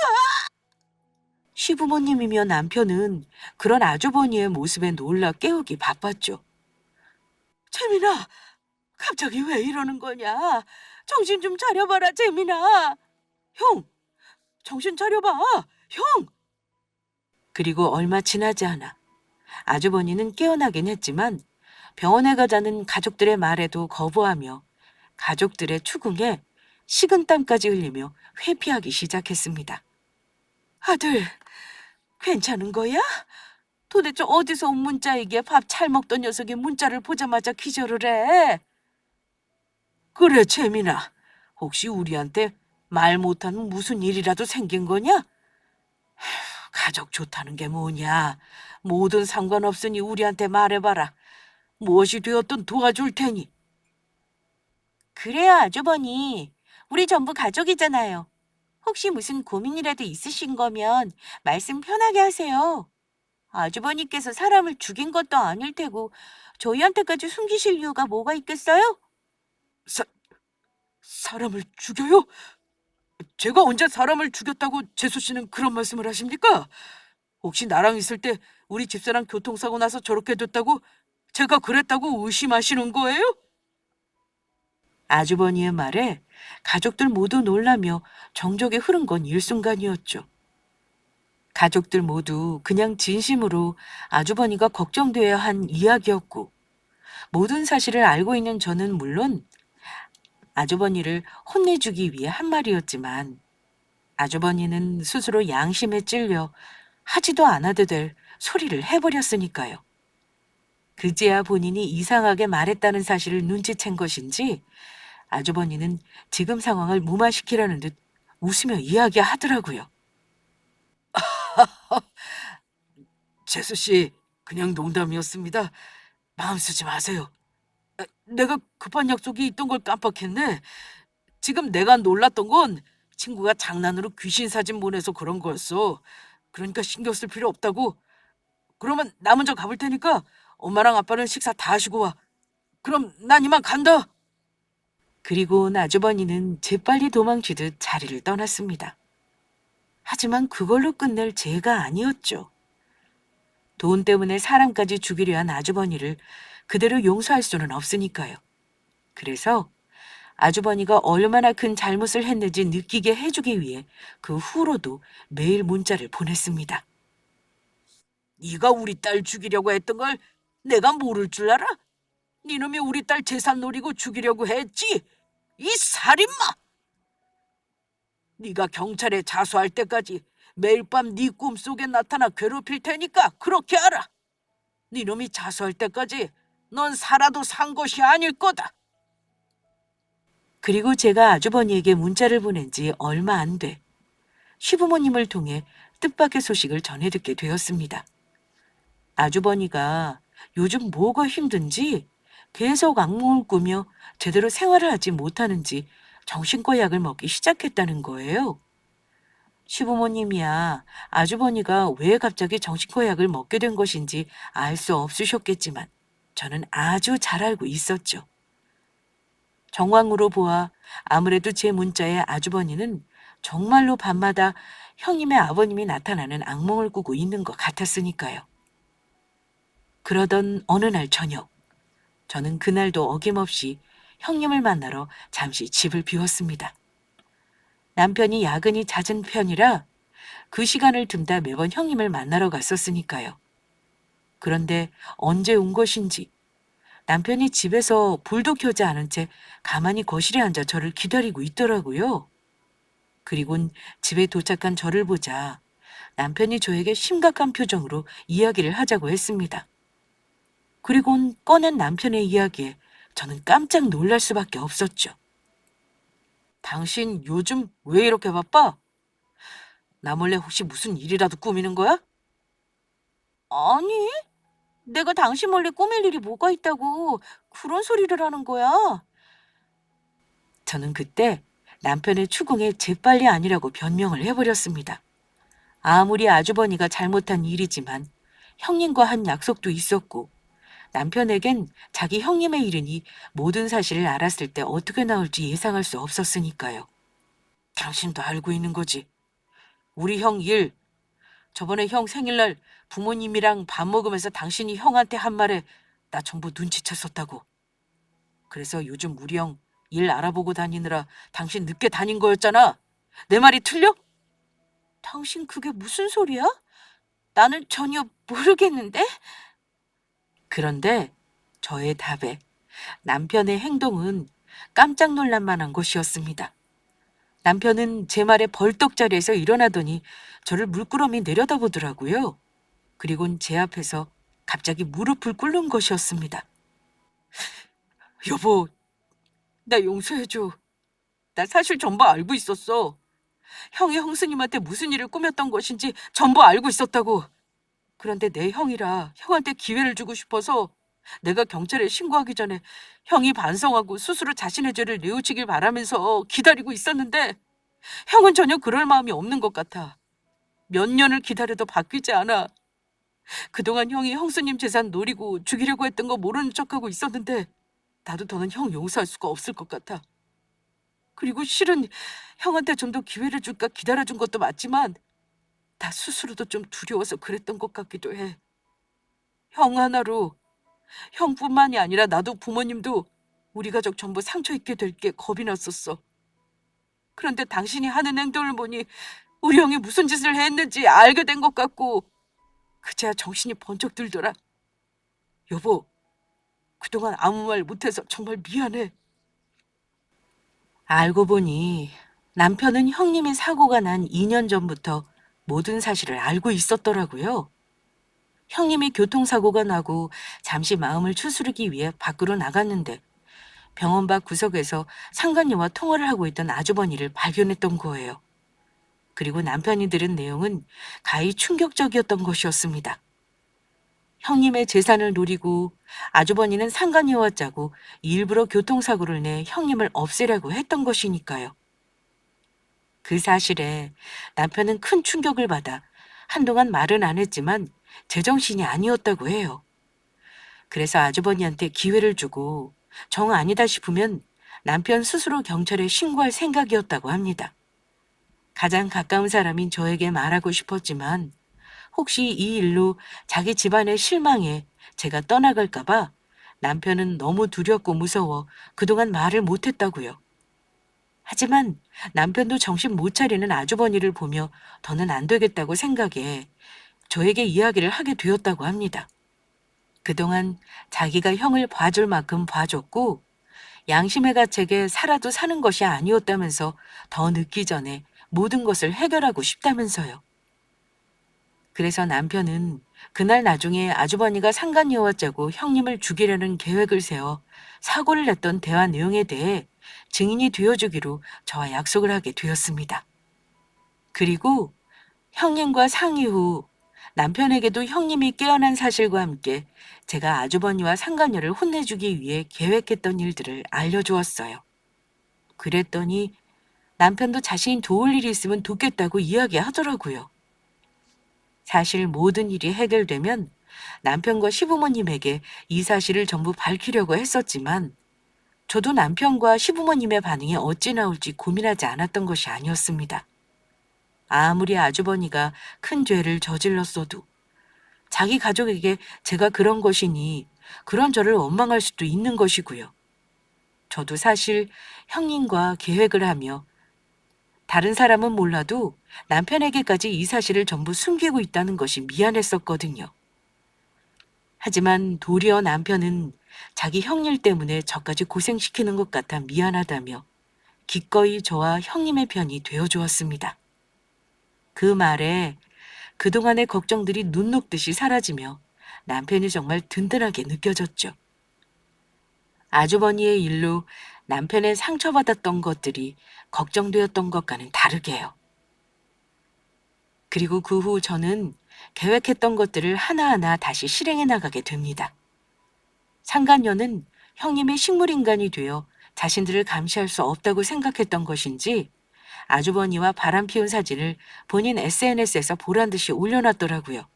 시부모님이며 남편은 그런 아주버니의 모습에 놀라 깨우기 바빴죠. 재민아, 갑자기 왜 이러는 거냐? 정신 좀 차려봐라, 재민아. 형, 정신 차려봐, 형. 그리고 얼마 지나지 않아 아주버니는 깨어나긴 했지만 병원에 가자는 가족들의 말에도 거부하며 가족들의 추궁에 식은땀까지 흘리며 회피하기 시작했습니다. 아들, 괜찮은 거야? 도대체 어디서 온 문자이기에 밥 잘 먹던 녀석이 문자를 보자마자 기절을 해? 그래, 재민아. 혹시 우리한테 말 못하는 무슨 일이라도 생긴 거냐? 가족 좋다는 게 뭐냐? 뭐든 상관없으니 우리한테 말해봐라. 무엇이 되었든 도와줄 테니. 그래요, 아주버니. 우리 전부 가족이잖아요. 혹시 무슨 고민이라도 있으신 거면 말씀 편하게 하세요. 아주버니께서 사람을 죽인 것도 아닐 테고 저희한테까지 숨기실 이유가 뭐가 있겠어요? 사람을 죽여요? 제가 언제 사람을 죽였다고 재수 씨는 그런 말씀을 하십니까? 혹시 나랑 있을 때 우리 집사람 교통사고 나서 저렇게 됐다고 제가 그랬다고 의심하시는 거예요? 아주버니의 말에 가족들 모두 놀라며 정적이 흐른 건 일순간이었죠. 가족들 모두 그냥 진심으로 아주버니가 걱정되어야 한 이야기였고 모든 사실을 알고 있는 저는 물론 아주버니를 혼내주기 위해 한 말이었지만 아주버니는 스스로 양심에 찔려 하지도 않아도 될 소리를 해버렸으니까요. 그제야 본인이 이상하게 말했다는 사실을 눈치챈 것인지 아주버니는 지금 상황을 무마시키려는 듯 웃으며 이야기하더라고요. 재수 씨, 그냥 농담이었습니다. 마음 쓰지 마세요. 내가 급한 약속이 있던 걸 깜빡했네. 지금 내가 놀랐던 건 친구가 장난으로 귀신 사진 보내서 그런 거였어. 그러니까 신경 쓸 필요 없다고. 그러면 나 먼저 가볼 테니까 엄마랑 아빠는 식사 다 하시고 와. 그럼 난 이만 간다. 그리고 아주버니는 재빨리 도망치듯 자리를 떠났습니다. 하지만 그걸로 끝낼 죄가 아니었죠. 돈 때문에 사람까지 죽이려 한 아주버니를 그대로 용서할 수는 없으니까요. 그래서 아주버니가 얼마나 큰 잘못을 했는지 느끼게 해주기 위해 그 후로도 매일 문자를 보냈습니다. 네가 우리 딸 죽이려고 했던 걸 내가 모를 줄 알아? 네놈이 우리 딸 재산 노리고 죽이려고 했지? 이 살인마! 네가 경찰에 자수할 때까지 매일 밤 네 꿈속에 나타나 괴롭힐 테니까 그렇게 알아. 네놈이 자수할 때까지 넌 살아도 산 것이 아닐 거다. 그리고 제가 아주버니에게 문자를 보낸 지 얼마 안 돼 시부모님을 통해 뜻밖의 소식을 전해 듣게 되었습니다. 아주버니가 요즘 뭐가 힘든지 계속 악몽을 꾸며 제대로 생활을 하지 못하는지 정신과 약을 먹기 시작했다는 거예요. 시부모님이야 아주버니가 왜 갑자기 정신과 약을 먹게 된 것인지 알 수 없으셨겠지만 저는 아주 잘 알고 있었죠. 정황으로 보아 아무래도 제 문자에 아주버니는 정말로 밤마다 형님의 아버님이 나타나는 악몽을 꾸고 있는 것 같았으니까요. 그러던 어느 날 저녁, 저는 그날도 어김없이 형님을 만나러 잠시 집을 비웠습니다. 남편이 야근이 잦은 편이라 그 시간을 틈타 매번 형님을 만나러 갔었으니까요. 그런데 언제 온 것인지 남편이 집에서 불도 켜지 않은 채 가만히 거실에 앉아 저를 기다리고 있더라고요. 그리곤 집에 도착한 저를 보자 남편이 저에게 심각한 표정으로 이야기를 하자고 했습니다. 그리곤 꺼낸 남편의 이야기에 저는 깜짝 놀랄 수밖에 없었죠. 당신 요즘 왜 이렇게 바빠? 나 몰래 혹시 무슨 일이라도 꾸미는 거야? 아니, 내가 당신 몰래 꾸밀 일이 뭐가 있다고 그런 소리를 하는 거야. 저는 그때 남편의 추궁에 재빨리 아니라고 변명을 해버렸습니다. 아무리 아주버니가 잘못한 일이지만 형님과 한 약속도 있었고 남편에겐 자기 형님의 일이니 모든 사실을 알았을 때 어떻게 나올지 예상할 수 없었으니까요. 당신도 알고 있는 거지. 우리 형 일, 저번에 형 생일날 부모님이랑 밥 먹으면서 당신이 형한테 한 말에 나 전부 눈치챘었다고. 그래서 요즘 우리 형 일 알아보고 다니느라 당신 늦게 다닌 거였잖아. 내 말이 틀려? 당신 그게 무슨 소리야? 나는 전혀 모르겠는데? 그런데 저의 답에 남편의 행동은 깜짝 놀랄 만한 것이었습니다. 남편은 제 말에 벌떡 자리에서 일어나더니 저를 물끄러미 내려다보더라고요. 그리곤 제 앞에서 갑자기 무릎을 꿇는 것이었습니다. 여보, 나 용서해줘. 나 사실 전부 알고 있었어. 형이 형수님한테 무슨 일을 꾸몄던 것인지 전부 알고 있었다고. 그런데 내 형이라 형한테 기회를 주고 싶어서 내가 경찰에 신고하기 전에 형이 반성하고 스스로 자신의 죄를 뉘우치길 바라면서 기다리고 있었는데 형은 전혀 그럴 마음이 없는 것 같아. 몇 년을 기다려도 바뀌지 않아. 그동안 형이 형수님 재산 노리고 죽이려고 했던 거 모르는 척하고 있었는데 나도 더는 형 용서할 수가 없을 것 같아. 그리고 실은 형한테 좀 더 기회를 줄까 기다려준 것도 맞지만 나 스스로도 좀 두려워서 그랬던 것 같기도 해. 형 하나로 형뿐만이 아니라 나도 부모님도 우리 가족 전부 상처 입게 될 게 겁이 났었어. 그런데 당신이 하는 행동을 보니 우리 형이 무슨 짓을 했는지 알게 된 것 같고 그제야 정신이 번쩍 들더라. 여보, 그동안 아무 말 못해서 정말 미안해. 알고 보니 남편은 형님이 사고가 난 2년 전부터 모든 사실을 알고 있었더라고요. 형님이 교통사고가 나고 잠시 마음을 추스르기 위해 밖으로 나갔는데 병원 밖 구석에서 상간녀와 통화를 하고 있던 아주버니를 발견했던 거예요. 그리고 남편이 들은 내용은 가히 충격적이었던 것이었습니다. 형님의 재산을 노리고 아주버니는 상간녀와 짜고 일부러 교통사고를 내 형님을 없애려고 했던 것이니까요. 그 사실에 남편은 큰 충격을 받아 한동안 말은 안 했지만 제정신이 아니었다고 해요. 그래서 아주버니한테 기회를 주고 정 아니다 싶으면 남편 스스로 경찰에 신고할 생각이었다고 합니다. 가장 가까운 사람인 저에게 말하고 싶었지만 혹시 이 일로 자기 집안의 실망에 제가 떠나갈까봐 남편은 너무 두렵고 무서워 그동안 말을 못했다고요. 하지만 남편도 정신 못 차리는 아주버니를 보며 더는 안 되겠다고 생각해 저에게 이야기를 하게 되었다고 합니다. 그동안 자기가 형을 봐줄 만큼 봐줬고 양심의 가책에 살아도 사는 것이 아니었다면서 더 늦기 전에 모든 것을 해결하고 싶다면서요. 그래서 남편은 그날 나중에 아주버니가 상간녀와 짜고 형님을 죽이려는 계획을 세워 사고를 냈던 대화 내용에 대해 증인이 되어주기로 저와 약속을 하게 되었습니다. 그리고 형님과 상의 후 남편에게도 형님이 깨어난 사실과 함께 제가 아주버니와 상간녀를 혼내주기 위해 계획했던 일들을 알려주었어요. 그랬더니 남편도 자신이 도울 일이 있으면 돕겠다고 이야기하더라고요. 사실 모든 일이 해결되면 남편과 시부모님에게 이 사실을 전부 밝히려고 했었지만 저도 남편과 시부모님의 반응이 어찌 나올지 고민하지 않았던 것이 아니었습니다. 아무리 아주버니가 큰 죄를 저질렀어도 자기 가족에게 제가 그런 것이니 그런 저를 원망할 수도 있는 것이고요. 저도 사실 형님과 계획을 하며 다른 사람은 몰라도 남편에게까지 이 사실을 전부 숨기고 있다는 것이 미안했었거든요. 하지만 도리어 남편은 자기 형일 때문에 저까지 고생시키는 것 같아 미안하다며 기꺼이 저와 형님의 편이 되어주었습니다. 그 말에 그동안의 걱정들이 눈 녹듯이 사라지며 남편이 정말 든든하게 느껴졌죠. 아주버니의 일로 남편의 상처받았던 것들이 걱정되었던 것과는 다르게요. 그리고 그 후 저는 계획했던 것들을 하나하나 다시 실행해 나가게 됩니다. 상간녀는 형님의 식물인간이 되어 자신들을 감시할 수 없다고 생각했던 것인지 아주버니와 바람 피운 사진을 본인 SNS에서 보란 듯이 올려놨더라고요.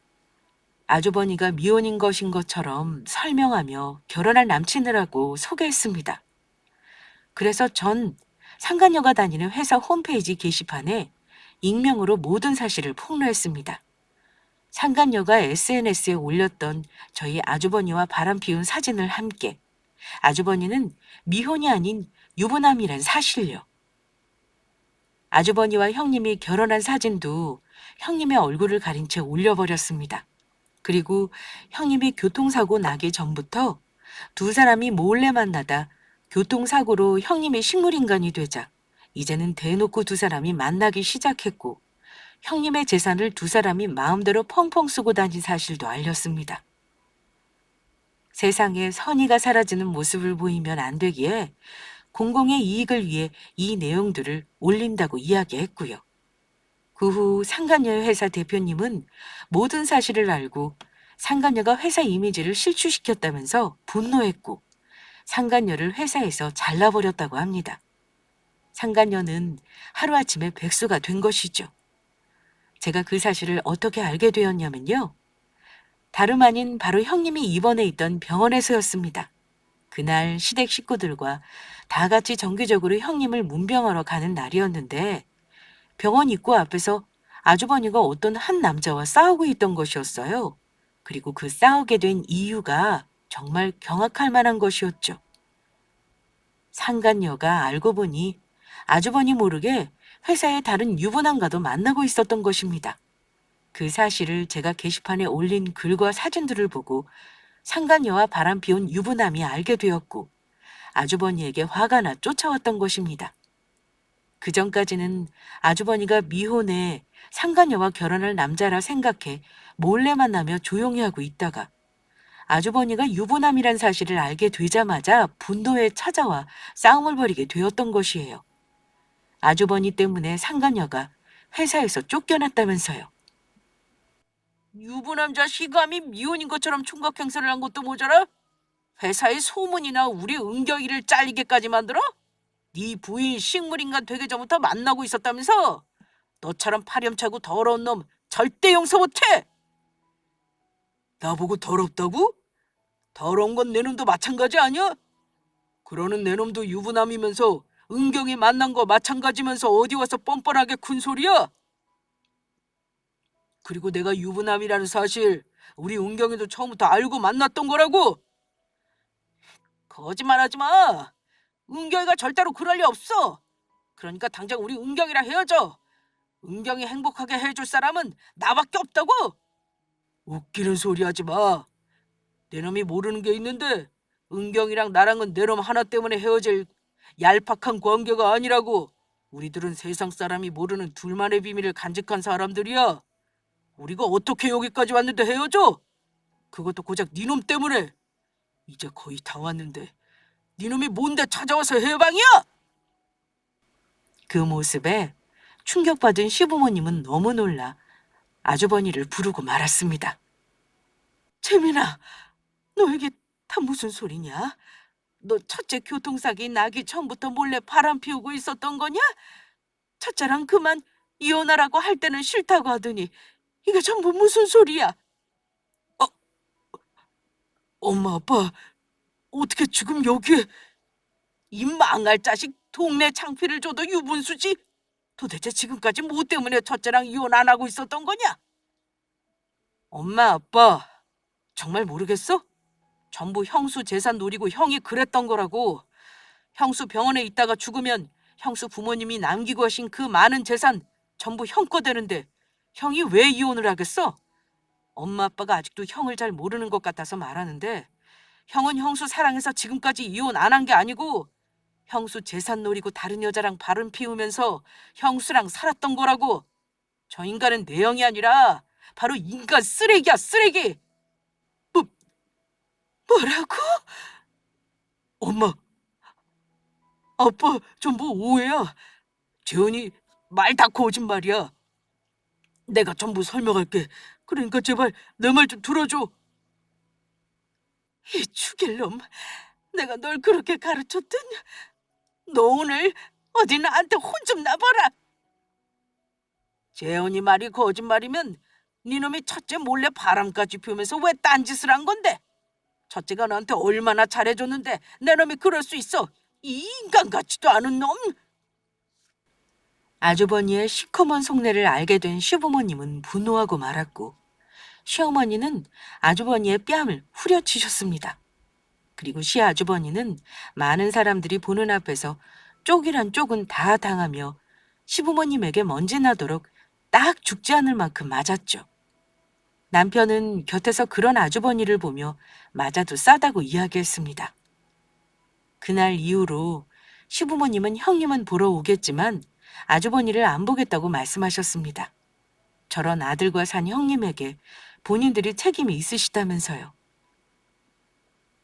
아주버니가 미혼인 것인 것처럼 설명하며 결혼할 남친이라고 소개했습니다. 그래서 전 상간녀가 다니는 회사 홈페이지 게시판에 익명으로 모든 사실을 폭로했습니다. 상간녀가 SNS에 올렸던 저희 아주버니와 바람 피운 사진을 함께 아주버니는 미혼이 아닌 유부남이란 사실요. 아주버니와 형님이 결혼한 사진도 형님의 얼굴을 가린 채 올려버렸습니다. 그리고 형님이 교통사고 나기 전부터 두 사람이 몰래 만나다 교통사고로 형님이 식물인간이 되자 이제는 대놓고 두 사람이 만나기 시작했고 형님의 재산을 두 사람이 마음대로 펑펑 쓰고 다닌 사실도 알렸습니다. 세상에 선의가 사라지는 모습을 보이면 안 되기에 공공의 이익을 위해 이 내용들을 올린다고 이야기했고요. 그 후 상간녀의 회사 대표님은 모든 사실을 알고 상간녀가 회사 이미지를 실추시켰다면서 분노했고 상간녀를 회사에서 잘라버렸다고 합니다. 상간녀는 하루아침에 백수가 된 것이죠. 제가 그 사실을 어떻게 알게 되었냐면요. 다름 아닌 바로 형님이 입원해 있던 병원에서였습니다. 그날 시댁 식구들과 다 같이 정기적으로 형님을 문병하러 가는 날이었는데 병원 입구 앞에서 아주버니가 어떤 한 남자와 싸우고 있던 것이었어요. 그리고 그 싸우게 된 이유가 정말 경악할 만한 것이었죠. 상간녀가 알고 보니 아주버니 모르게 회사의 다른 유부남과도 만나고 있었던 것입니다. 그 사실을 제가 게시판에 올린 글과 사진들을 보고 상간녀와 바람 피운 유부남이 알게 되었고 아주버니에게 화가 나 쫓아왔던 것입니다. 그 전까지는 아주버니가 미혼에 상간녀와 결혼할 남자라 생각해 몰래 만나며 조용히 하고 있다가 아주버니가 유부남이란 사실을 알게 되자마자 분노에 찾아와 싸움을 벌이게 되었던 것이에요. 아주버니 때문에 상간녀가 회사에서 쫓겨났다면서요. 유부남 자식이 감히 미혼인 것처럼 총각 행세를 한 것도 모자라 회사의 소문이나 우리 은경이를 잘리게까지 만들어? 네 부인 식물인간 되기 전부터 만나고 있었다면서? 너처럼 파렴차고 더러운 놈 절대 용서 못해! 나보고 더럽다고? 더러운 건 내 놈도 마찬가지 아니야? 그러는 내 놈도 유부남이면서 은경이 만난 거 마찬가지면서 어디 와서 뻔뻔하게 큰 소리야? 그리고 내가 유부남이라는 사실 우리 은경이도 처음부터 알고 만났던 거라고. 거짓말하지 마. 은경이가 절대로 그럴 리 없어. 그러니까 당장 우리 은경이랑 헤어져. 은경이 행복하게 해줄 사람은 나밖에 없다고. 웃기는 소리 하지 마. 내 놈이 모르는 게 있는데 은경이랑 나랑은 내 놈 하나 때문에 헤어질 얄팍한 관계가 아니라고. 우리들은 세상 사람이 모르는 둘만의 비밀을 간직한 사람들이야. 우리가 어떻게 여기까지 왔는데 헤어져? 그것도 고작 네 놈 때문에. 이제 거의 다 왔는데 네 놈이 뭔데 찾아와서 해방이야? 그 모습에 충격받은 시부모님은 너무 놀라 아주버니를 부르고 말았습니다. 재민아, 너에게 다 무슨 소리냐? 너 첫째 교통사고 나기 전부터 몰래 바람 피우고 있었던 거냐? 첫째랑 그만 이혼하라고 할 때는 싫다고 하더니 이게 전부 무슨 소리야? 어, 엄마 아빠 어떻게 지금 여기에? 이 망할 자식 동네 창피를 줘도 유분수지? 도대체 지금까지 뭐 때문에 첫째랑 이혼 안 하고 있었던 거냐? 엄마 아빠 정말 모르겠어? 전부 형수 재산 노리고 형이 그랬던 거라고. 형수 병원에 있다가 죽으면 형수 부모님이 남기고 하신 그 많은 재산 전부 형 거 되는데 형이 왜 이혼을 하겠어? 엄마 아빠가 아직도 형을 잘 모르는 것 같아서 말하는데 형은 형수 사랑해서 지금까지 이혼 안 한 게 아니고 형수 재산 노리고 다른 여자랑 바람 피우면서 형수랑 살았던 거라고. 저 인간은 내 형이 아니라 바로 인간 쓰레기야, 쓰레기. 뭐, 뭐라고? 엄마, 아빠 전부 오해야. 재훈이 말 다 거짓말이야. 내가 전부 설명할게. 그러니까 제발 내 말 좀 들어줘. 이 죽일 놈. 내가 널 그렇게 가르쳤든 너 오늘 어디 나한테 혼 좀 나봐라. 재훈이 말이 거짓말이면 니놈이 첫째 몰래 바람까지 피우면서 왜 딴짓을 한 건데? 첫째가 나한테 얼마나 잘해줬는데 내 놈이 그럴 수 있어. 이 인간 같지도 않은 놈. 아주버니의 시커먼 속내를 알게 된 시부모님은 분노하고 말았고 시어머니는 아주버니의 뺨을 후려치셨습니다. 그리고 시아주버니는 많은 사람들이 보는 앞에서 쪽이란 쪽은 다 당하며 시부모님에게 먼지 나도록 딱 죽지 않을 만큼 맞았죠. 남편은 곁에서 그런 아주버니를 보며 맞아도 싸다고 이야기했습니다. 그날 이후로 시부모님은 형님은 보러 오겠지만 아주버니를 안 보겠다고 말씀하셨습니다. 저런 아들과 산 형님에게 본인들이 책임이 있으시다면서요.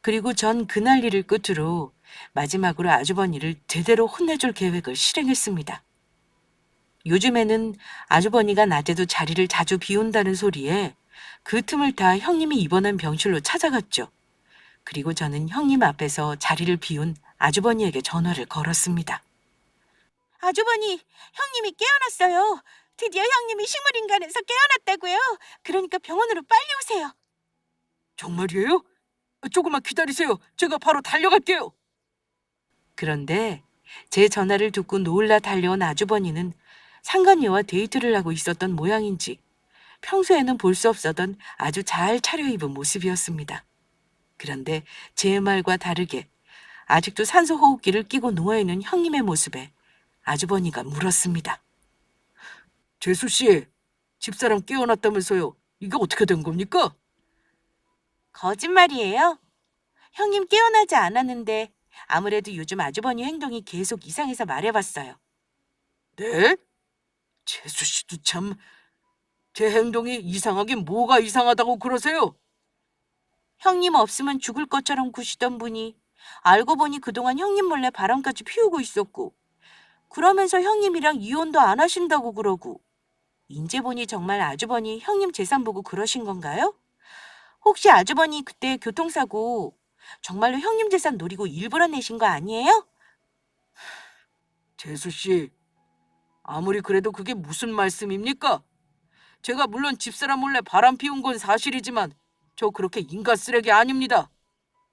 그리고 전 그날 일을 끝으로 마지막으로 아주버니를 제대로 혼내줄 계획을 실행했습니다. 요즘에는 아주버니가 낮에도 자리를 자주 비운다는 소리에 그 틈을 타 형님이 입원한 병실로 찾아갔죠. 그리고 저는 형님 앞에서 자리를 비운 아주버니에게 전화를 걸었습니다. 아주버니, 형님이 깨어났어요. 드디어 형님이 식물인간에서 깨어났다고요. 그러니까 병원으로 빨리 오세요. 정말이에요? 조금만 기다리세요. 제가 바로 달려갈게요. 그런데 제 전화를 듣고 놀라 달려온 아주버니는 상간녀와 데이트를 하고 있었던 모양인지 평소에는 볼 수 없었던 아주 잘 차려입은 모습이었습니다. 그런데 제 말과 다르게 아직도 산소 호흡기를 끼고 누워있는 형님의 모습에 아주버니가 물었습니다. 재수 씨, 집사람 깨어났다면서요. 이게 어떻게 된 겁니까? 거짓말이에요. 형님 깨어나지 않았는데 아무래도 요즘 아주버니 행동이 계속 이상해서 말해봤어요. 네? 재수 씨도 참, 제 행동이 이상하긴 뭐가 이상하다고 그러세요? 형님 없으면 죽을 것처럼 구시던 분이 알고 보니 그동안 형님 몰래 바람까지 피우고 있었고 그러면서 형님이랑 이혼도 안 하신다고 그러고 인제 보니 정말 아주버니 형님 재산 보고 그러신 건가요? 혹시 아주버니 그때 교통사고 정말로 형님 재산 노리고 일부러 내신 거 아니에요? 재수 씨, 아무리 그래도 그게 무슨 말씀입니까? 제가 물론 집사람 몰래 바람 피운 건 사실이지만 저 그렇게 인간 쓰레기 아닙니다.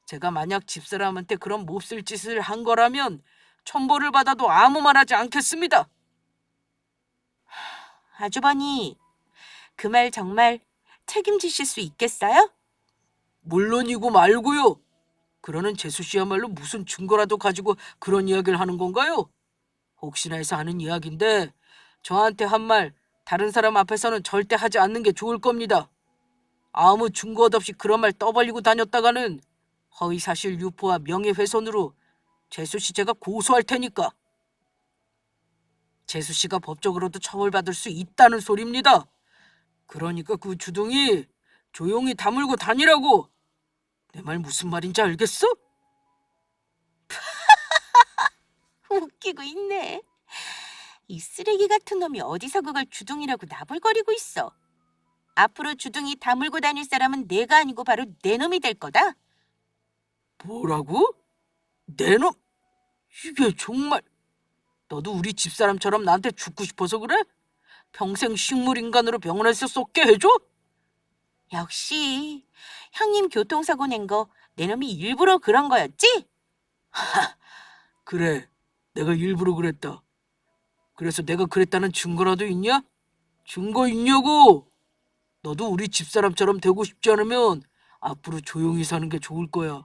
제가 만약 집사람한테 그런 몹쓸 짓을 한 거라면 천벌을 받아도 아무 말 하지 않겠습니다. 아주버니, 그 말 정말 책임지실 수 있겠어요? 물론이고 말고요. 그러는 재수 씨야말로 무슨 증거라도 가지고 그런 이야기를 하는 건가요? 혹시나 해서 하는 이야기인데 저한테 한 말 다른 사람 앞에서는 절대 하지 않는 게 좋을 겁니다. 아무 증거 없이 그런 말 떠벌리고 다녔다가는 허위사실 유포와 명예훼손으로 재수 씨 제가 고소할 테니까. 재수 씨가 법적으로도 처벌받을 수 있다는 소리입니다. 그러니까 그 주둥이 조용히 다물고 다니라고. 내 말 무슨 말인지 알겠어? 웃기고 있네. 이 쓰레기 같은 놈이 어디서 그걸 주둥이라고 나불거리고 있어. 앞으로 주둥이 다물고 다닐 사람은 내가 아니고 바로 내 놈이 될 거다. 뭐라고? 내 놈? 이게 정말... 너도 우리 집사람처럼 나한테 죽고 싶어서 그래? 평생 식물인간으로 병원에서 쏟게 해줘? 역시 형님 교통사고 낸 거 내 놈이 일부러 그런 거였지? 그래, 내가 일부러 그랬다. 그래서 내가 그랬다는 증거라도 있냐? 증거 있냐고! 너도 우리 집사람처럼 되고 싶지 않으면 앞으로 조용히 사는 게 좋을 거야.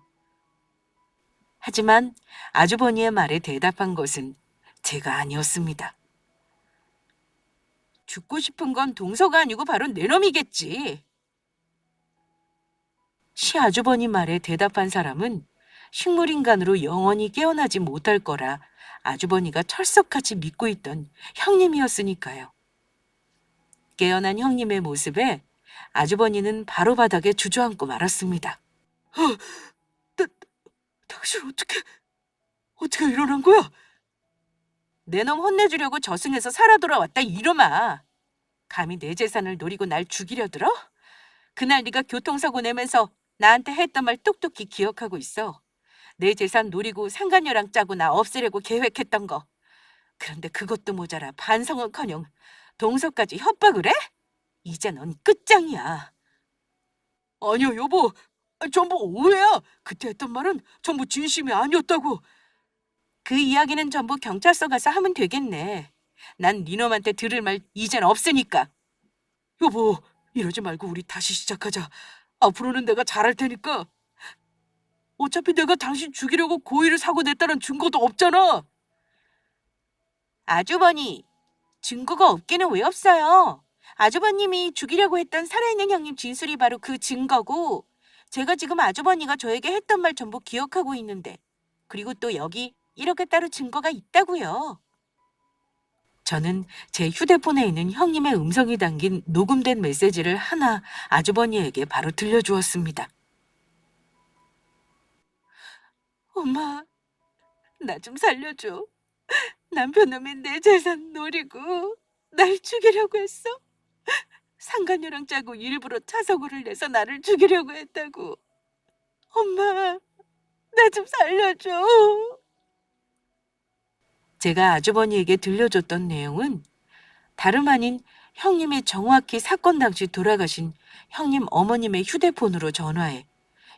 하지만 아주버니의 말에 대답한 것은 제가 아니었습니다. 죽고 싶은 건 동서가 아니고 바로 내 놈이겠지. 시아주버니 말에 대답한 사람은 식물인간으로 영원히 깨어나지 못할 거라 아주버니가 철석같이 믿고 있던 형님이었으니까요. 깨어난 형님의 모습에 아주버니는 바로 바닥에 주저앉고 말았습니다. 당신 어떻게 일어난 거야? 내 놈 혼내주려고 저승에서 살아 돌아왔다 이놈아. 감히 내 재산을 노리고 날 죽이려 들어? 그날 네가 교통사고 내면서 나한테 했던 말 똑똑히 기억하고 있어. 내 재산 노리고 상간녀랑 짜고 나 없애려고 계획했던 거. 그런데 그것도 모자라 반성은커녕 동서까지 협박을 해? 이제 넌 끝장이야. 아니요, 여보. 전부 오해야. 그때 했던 말은 전부 진심이 아니었다고. 그 이야기는 전부 경찰서 가서 하면 되겠네. 난 니놈한테 들을 말 이젠 없으니까. 여보, 이러지 말고 우리 다시 시작하자. 앞으로는 내가 잘할 테니까. 어차피 내가 당신 죽이려고 고의를 사고 냈다는 증거도 없잖아. 아주버니, 증거가 없기는 왜 없어요? 아주버님이 죽이려고 했던 살아있는 형님 진술이 바로 그 증거고, 제가 지금 아주버니가 저에게 했던 말 전부 기억하고 있는데, 그리고 또 여기 이렇게 따로 증거가 있다고요. 저는 제 휴대폰에 있는 형님의 음성이 담긴 녹음된 메시지를 하나 아주버니에게 바로 들려주었습니다. 엄마, 나 좀 살려줘. 남편놈이 내 재산 노리고 날 죽이려고 했어. 상간녀랑 짜고 일부러 차사고를 내서 나를 죽이려고 했다고. 엄마, 나 좀 살려줘. 제가 아주버니에게 들려줬던 내용은 다름 아닌 형님이 정확히 사건 당시 돌아가신 형님 어머님의 휴대폰으로 전화해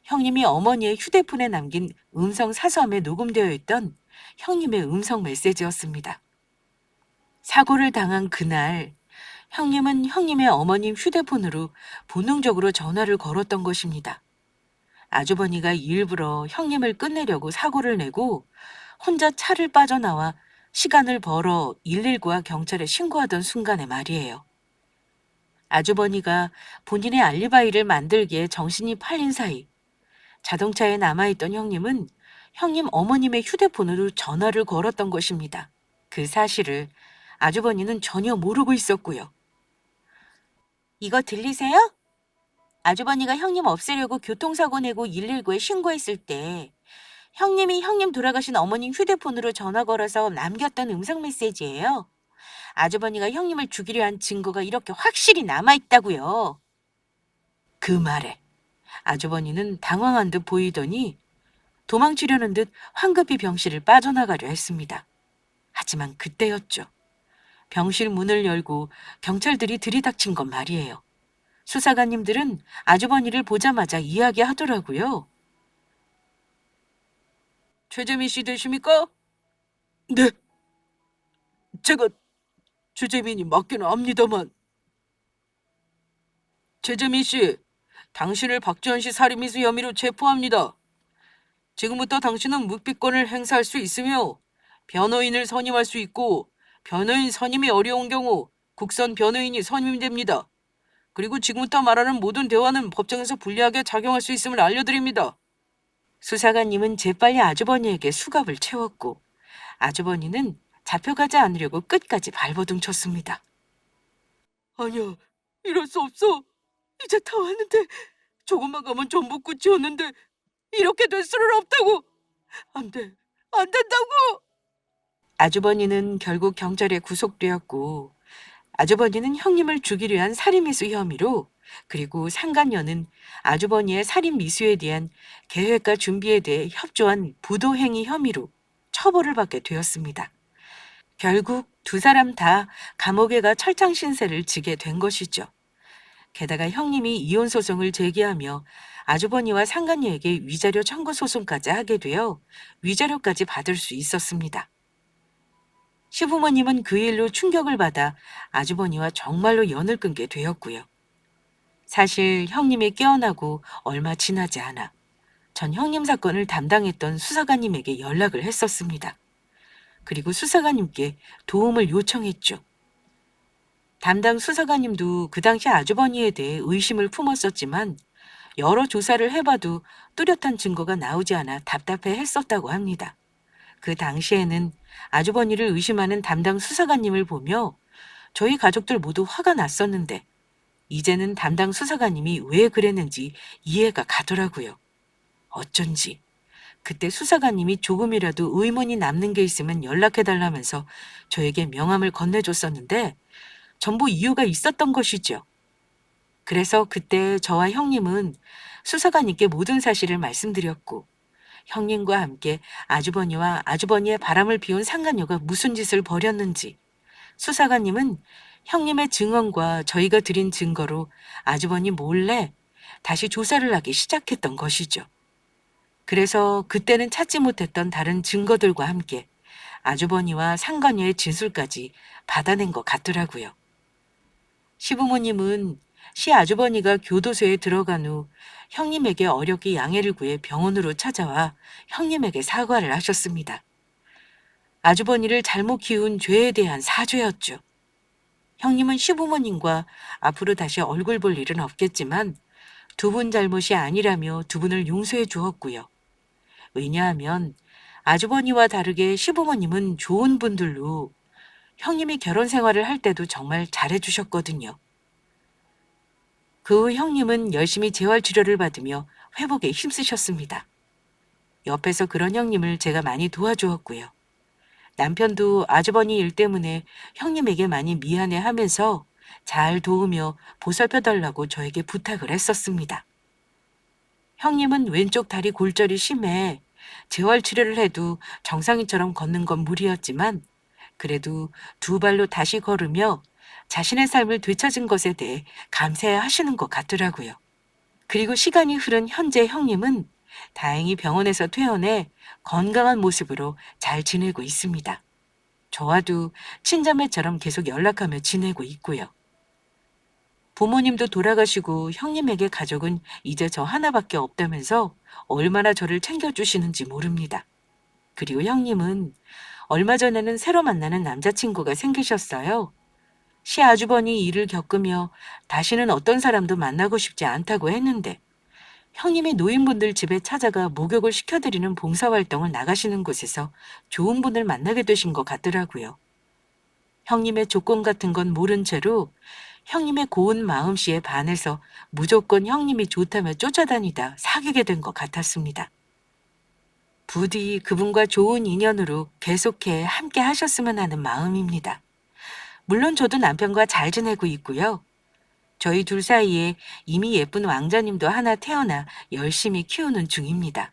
형님이 어머니의 휴대폰에 남긴 음성 사서함에 녹음되어 있던 형님의 음성 메시지였습니다. 사고를 당한 그날 형님은 형님의 어머님 휴대폰으로 본능적으로 전화를 걸었던 것입니다. 아주버니가 일부러 형님을 끝내려고 사고를 내고 혼자 차를 빠져나와 시간을 벌어 119와 경찰에 신고하던 순간의 말이에요. 아주버니가 본인의 알리바이를 만들기에 정신이 팔린 사이 자동차에 남아있던 형님은 형님 어머님의 휴대폰으로 전화를 걸었던 것입니다. 그 사실을 아주버니는 전혀 모르고 있었고요. 이거 들리세요? 아주버니가 형님 없애려고 교통사고 내고 119에 신고했을 때 형님이 형님 돌아가신 어머님 휴대폰으로 전화 걸어서 남겼던 음성 메시지예요. 아주버니가 형님을 죽이려 한 증거가 이렇게 확실히 남아있다고요. 그 말에 아주버니는 당황한 듯 보이더니 도망치려는 듯 황급히 병실을 빠져나가려 했습니다. 하지만 그때였죠. 병실 문을 열고 경찰들이 들이닥친 건 말이에요. 수사관님들은 아주버니를 보자마자 이야기하더라고요. 최재민 씨 되십니까? 네. 제가 최재민이 맞기는 압니다만. 최재민 씨, 당신을 박지원 씨 살인 미수 혐의로 체포합니다. 지금부터 당신은 묵비권을 행사할 수 있으며 변호인을 선임할 수 있고 변호인 선임이 어려운 경우 국선 변호인이 선임됩니다. 그리고 지금부터 말하는 모든 대화는 법정에서 불리하게 작용할 수 있음을 알려드립니다. 수사관님은 재빨리 아주버니에게 수갑을 채웠고 아주버니는 잡혀가지 않으려고 끝까지 발버둥 쳤습니다. 아니야, 이럴 수 없어. 이제 다 왔는데 조금만 가면 전부 끝이었는데 이렇게 될 수는 없다고. 안 돼, 안 된다고. 아주버니는 결국 경찰에 구속되었고 아주버니는 형님을 죽이려 한 살인미수 혐의로 그리고 상간녀는 아주버니의 살인미수에 대한 계획과 준비에 대해 협조한 부도행위 혐의로 처벌을 받게 되었습니다. 결국 두 사람 다 감옥에 가 철창 신세를 지게 된 것이죠. 게다가 형님이 이혼 소송을 제기하며 아주버니와 상간녀에게 위자료 청구 소송까지 하게 되어 위자료까지 받을 수 있었습니다. 시부모님은 그 일로 충격을 받아 아주버니와 정말로 연을 끊게 되었고요. 사실 형님이 깨어나고 얼마 지나지 않아 전 형님 사건을 담당했던 수사관님에게 연락을 했었습니다. 그리고 수사관님께 도움을 요청했죠. 담당 수사관님도 그 당시 아주버니에 대해 의심을 품었었지만 여러 조사를 해봐도 뚜렷한 증거가 나오지 않아 답답해 했었다고 합니다. 그 당시에는 아주버니를 의심하는 담당 수사관님을 보며 저희 가족들 모두 화가 났었는데 이제는 담당 수사관님이 왜 그랬는지 이해가 가더라고요. 어쩐지 그때 수사관님이 조금이라도 의문이 남는 게 있으면 연락해달라면서 저에게 명함을 건네줬었는데 전부 이유가 있었던 것이죠. 그래서 그때 저와 형님은 수사관님께 모든 사실을 말씀드렸고 형님과 함께 아주버니와 아주버니의 바람을 피운 상간녀가 무슨 짓을 벌였는지 수사관님은 형님의 증언과 저희가 드린 증거로 아주버니 몰래 다시 조사를 하기 시작했던 것이죠. 그래서 그때는 찾지 못했던 다른 증거들과 함께 아주버니와 상간녀의 진술까지 받아낸 것 같더라고요. 시부모님은 시아주버니가 교도소에 들어간 후 형님에게 어렵게 양해를 구해 병원으로 찾아와 형님에게 사과를 하셨습니다. 아주버니를 잘못 키운 죄에 대한 사죄였죠. 형님은 시부모님과 앞으로 다시 얼굴 볼 일은 없겠지만 두 분 잘못이 아니라며 두 분을 용서해 주었고요. 왜냐하면 아주버니와 다르게 시부모님은 좋은 분들로 형님이 결혼 생활을 할 때도 정말 잘해 주셨거든요. 그 후 형님은 열심히 재활 치료를 받으며 회복에 힘쓰셨습니다. 옆에서 그런 형님을 제가 많이 도와주었고요. 남편도 아주버니 일 때문에 형님에게 많이 미안해 하면서 잘 도우며 보살펴 달라고 저에게 부탁을 했었습니다. 형님은 왼쪽 다리 골절이 심해 재활 치료를 해도 정상인처럼 걷는 건 무리였지만 그래도 두 발로 다시 걸으며 자신의 삶을 되찾은 것에 대해 감사해 하시는 것 같더라고요. 그리고 시간이 흐른 현재 형님은 다행히 병원에서 퇴원해 건강한 모습으로 잘 지내고 있습니다. 저와도 친자매처럼 계속 연락하며 지내고 있고요. 부모님도 돌아가시고 형님에게 가족은 이제 저 하나밖에 없다면서 얼마나 저를 챙겨주시는지 모릅니다. 그리고 형님은 얼마 전에는 새로 만나는 남자친구가 생기셨어요. 시아주버니 일을 겪으며 다시는 어떤 사람도 만나고 싶지 않다고 했는데 형님이 노인분들 집에 찾아가 목욕을 시켜드리는 봉사활동을 나가시는 곳에서 좋은 분을 만나게 되신 것 같더라고요. 형님의 조건 같은 건 모른 채로 형님의 고운 마음씨에 반해서 무조건 형님이 좋다며 쫓아다니다 사귀게 된 것 같았습니다. 부디 그분과 좋은 인연으로 계속해 함께 하셨으면 하는 마음입니다. 물론 저도 남편과 잘 지내고 있고요. 저희 둘 사이에 이미 예쁜 왕자님도 하나 태어나 열심히 키우는 중입니다.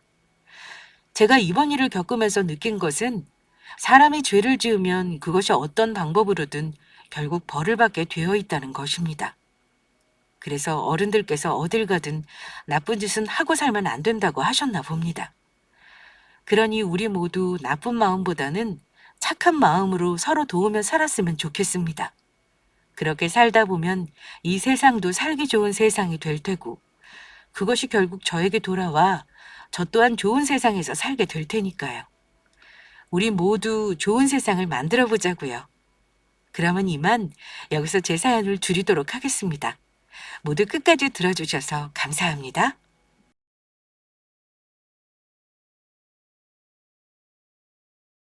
제가 이번 일을 겪으면서 느낀 것은 사람이 죄를 지으면 그것이 어떤 방법으로든 결국 벌을 받게 되어 있다는 것입니다. 그래서 어른들께서 어딜 가든 나쁜 짓은 하고 살면 안 된다고 하셨나 봅니다. 그러니 우리 모두 나쁜 마음보다는 착한 마음으로 서로 도우며 살았으면 좋겠습니다. 그렇게 살다 보면 이 세상도 살기 좋은 세상이 될 테고 그것이 결국 저에게 돌아와 저 또한 좋은 세상에서 살게 될 테니까요. 우리 모두 좋은 세상을 만들어 보자고요. 그러면 이만 여기서 제 사연을 줄이도록 하겠습니다. 모두 끝까지 들어주셔서 감사합니다.